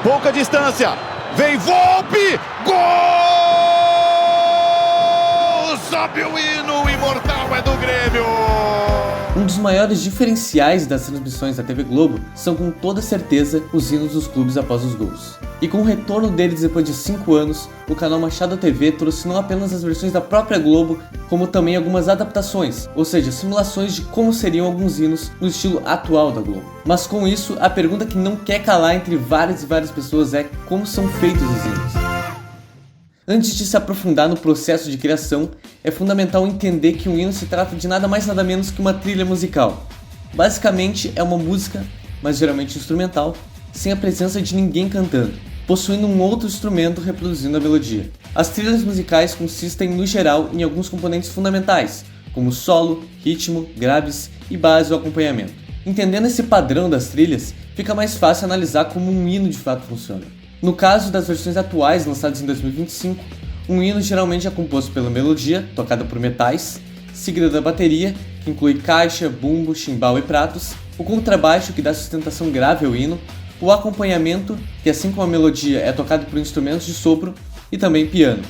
pouca distância, vem Volpi, gol! Sobe o hino, o imortal é do Grêmio! Um dos maiores diferenciais das transmissões da TV Globo são com toda certeza os hinos dos clubes após os gols. E com o retorno deles depois de 5 anos, o canal Machado TV trouxe não apenas as versões da própria Globo, como também algumas adaptações, ou seja, simulações de como seriam alguns hinos no estilo atual da Globo. Mas com isso, a pergunta que não quer calar entre várias e várias pessoas é como são feitos os hinos. Antes de se aprofundar no processo de criação, é fundamental entender que um hino se trata de nada mais nada menos que uma trilha musical. Basicamente é uma música, mas geralmente instrumental, sem a presença de ninguém cantando, possuindo um outro instrumento reproduzindo a melodia. As trilhas musicais consistem, no geral, em alguns componentes fundamentais, como solo, ritmo, graves e base ou acompanhamento. Entendendo esse padrão das trilhas, fica mais fácil analisar como um hino de fato funciona. No caso das versões atuais lançadas em 2025, um hino geralmente é composto pela melodia, tocada por metais, seguida da bateria, que inclui caixa, bumbo, chimbal e pratos, o contrabaixo, que dá sustentação grave ao hino, o acompanhamento, que assim como a melodia é tocado por instrumentos de sopro, e também piano,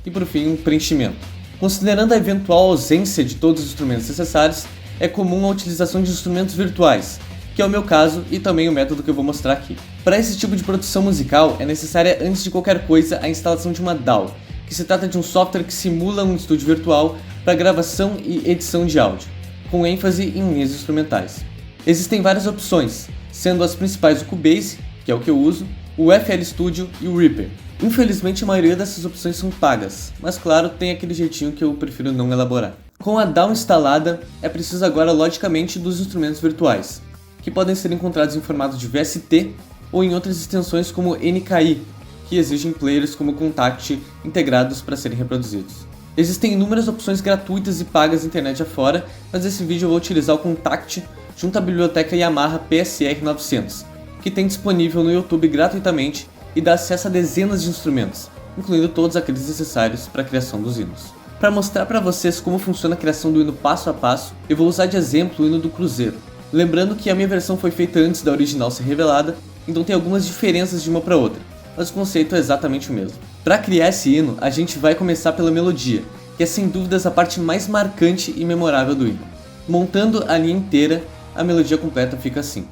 e por fim um preenchimento. Considerando a eventual ausência de todos os instrumentos necessários, é comum a utilização de instrumentos virtuais, que é o meu caso e também o método que eu vou mostrar aqui. Para esse tipo de produção musical é necessária, antes de qualquer coisa, a instalação de uma DAW, que se trata de um software que simula um estúdio virtual para gravação e edição de áudio, com ênfase em linhas instrumentais. Existem várias opções, sendo as principais o Cubase, que é o que eu uso, o FL Studio e o Reaper. Infelizmente a maioria dessas opções são pagas, mas claro, tem aquele jeitinho que eu prefiro não elaborar. Com a DAW instalada, é preciso agora logicamente dos instrumentos virtuais, que podem ser encontrados em formato de VST ou em outras extensões como NKI, que exigem players como Kontakt integrados para serem reproduzidos. Existem inúmeras opções gratuitas e pagas internet afora, mas nesse vídeo eu vou utilizar o Kontakt junto à biblioteca Yamaha PSR 900, que tem disponível no YouTube gratuitamente e dá acesso a dezenas de instrumentos, incluindo todos aqueles necessários para a criação dos hinos. Para mostrar para vocês como funciona a criação do hino passo a passo, eu vou usar de exemplo o hino do Cruzeiro. Lembrando que a minha versão foi feita antes da original ser revelada, então tem algumas diferenças de uma para outra, mas o conceito é exatamente o mesmo. Para criar esse hino, a gente vai começar pela melodia, que é sem dúvidas a parte mais marcante e memorável do hino. Montando a linha inteira, a melodia completa fica assim.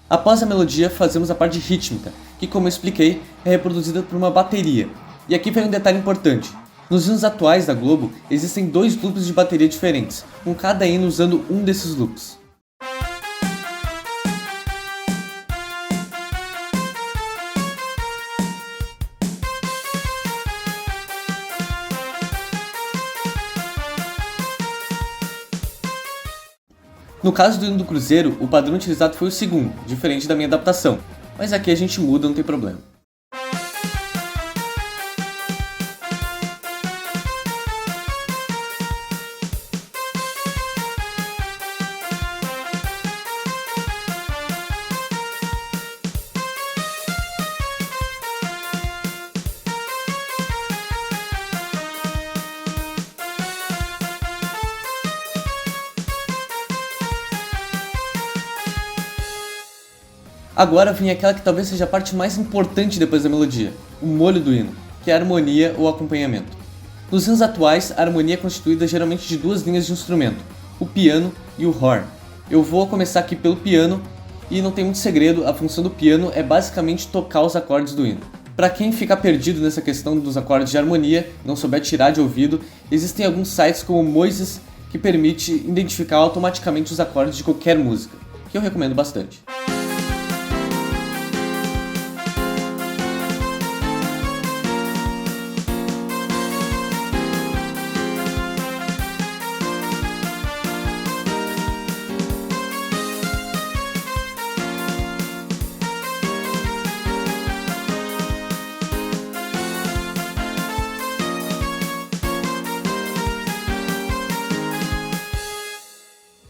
Após a melodia, fazemos a parte rítmica, que como eu expliquei, é reproduzida por uma bateria. E aqui vem um detalhe importante. Nos hinos atuais da Globo, existem 2 loops de bateria diferentes, com cada hino usando um desses loops. No caso do hino do Cruzeiro, o padrão utilizado foi o segundo, diferente da minha adaptação, mas aqui a gente muda, não tem problema. Agora vem aquela que talvez seja a parte mais importante depois da melodia, o molho do hino, que é a harmonia ou acompanhamento. Nos hinos atuais, a harmonia é constituída geralmente de 2 linhas de instrumento, o piano e o horn. Eu vou começar aqui pelo piano, e não tem muito segredo, a função do piano é basicamente tocar os acordes do hino. Para quem ficar perdido nessa questão dos acordes de harmonia, não souber tirar de ouvido, existem alguns sites como o Moises que permite identificar automaticamente os acordes de qualquer música, que eu recomendo bastante.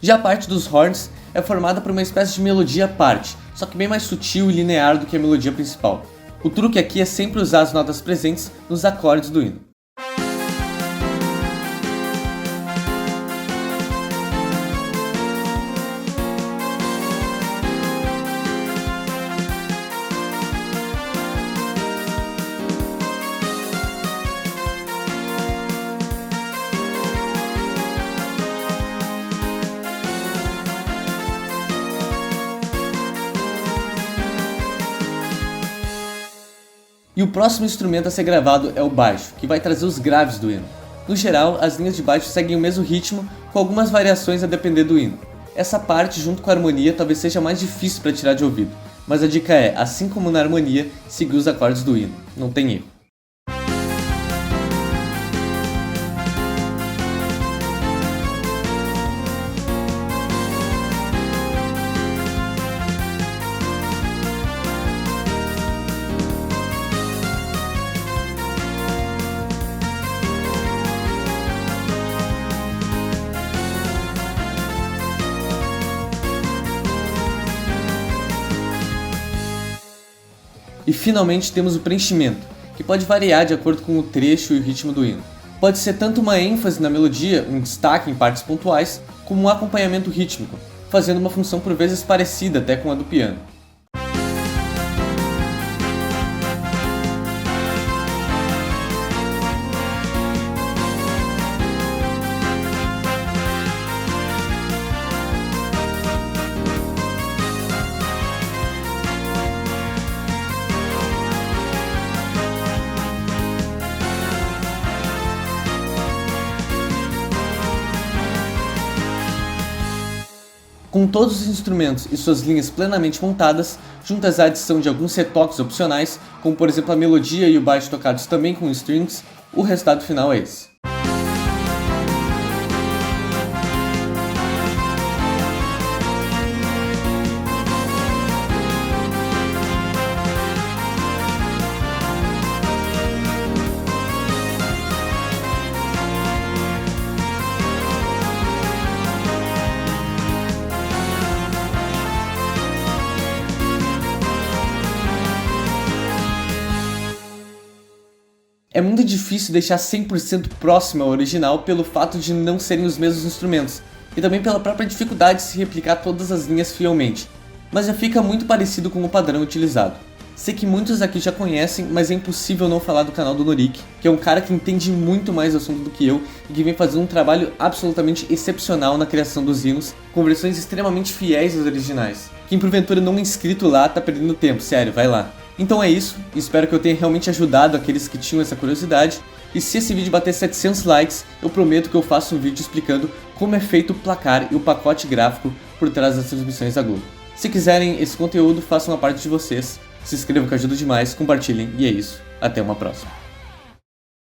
Já a parte dos horns é formada por uma espécie de melodia à parte, só que bem mais sutil e linear do que a melodia principal. O truque aqui é sempre usar as notas presentes nos acordes do hino. E o próximo instrumento a ser gravado é o baixo, que vai trazer os graves do hino. No geral, as linhas de baixo seguem o mesmo ritmo, com algumas variações a depender do hino. Essa parte, junto com a harmonia, talvez seja mais difícil para tirar de ouvido, mas a dica é, assim como na harmonia, seguir os acordes do hino, não tem erro. E finalmente temos o preenchimento, que pode variar de acordo com o trecho e o ritmo do hino. Pode ser tanto uma ênfase na melodia, um destaque em partes pontuais, como um acompanhamento rítmico, fazendo uma função por vezes parecida até com a do piano. Com todos os instrumentos e suas linhas plenamente montadas, juntas à adição de alguns retoques opcionais, como por exemplo a melodia e o baixo tocados também com strings, o resultado final é esse. É muito difícil deixar 100% próximo ao original pelo fato de não serem os mesmos instrumentos, e também pela própria dificuldade de se replicar todas as linhas fielmente, mas já fica muito parecido com o padrão utilizado. Sei que muitos aqui já conhecem, mas é impossível não falar do canal do Norik, que é um cara que entende muito mais do assunto do que eu e que vem fazendo um trabalho absolutamente excepcional na criação dos hinos, com versões extremamente fiéis às originais. Quem porventura não é inscrito lá tá perdendo tempo, sério, vai lá. Então é isso, espero que eu tenha realmente ajudado aqueles que tinham essa curiosidade, e se esse vídeo bater 700 likes, eu prometo que eu faço um vídeo explicando como é feito o placar e o pacote gráfico por trás das transmissões da Globo. Se quiserem esse conteúdo, façam a parte de vocês, se inscrevam que ajuda demais, compartilhem, e é isso, até uma próxima.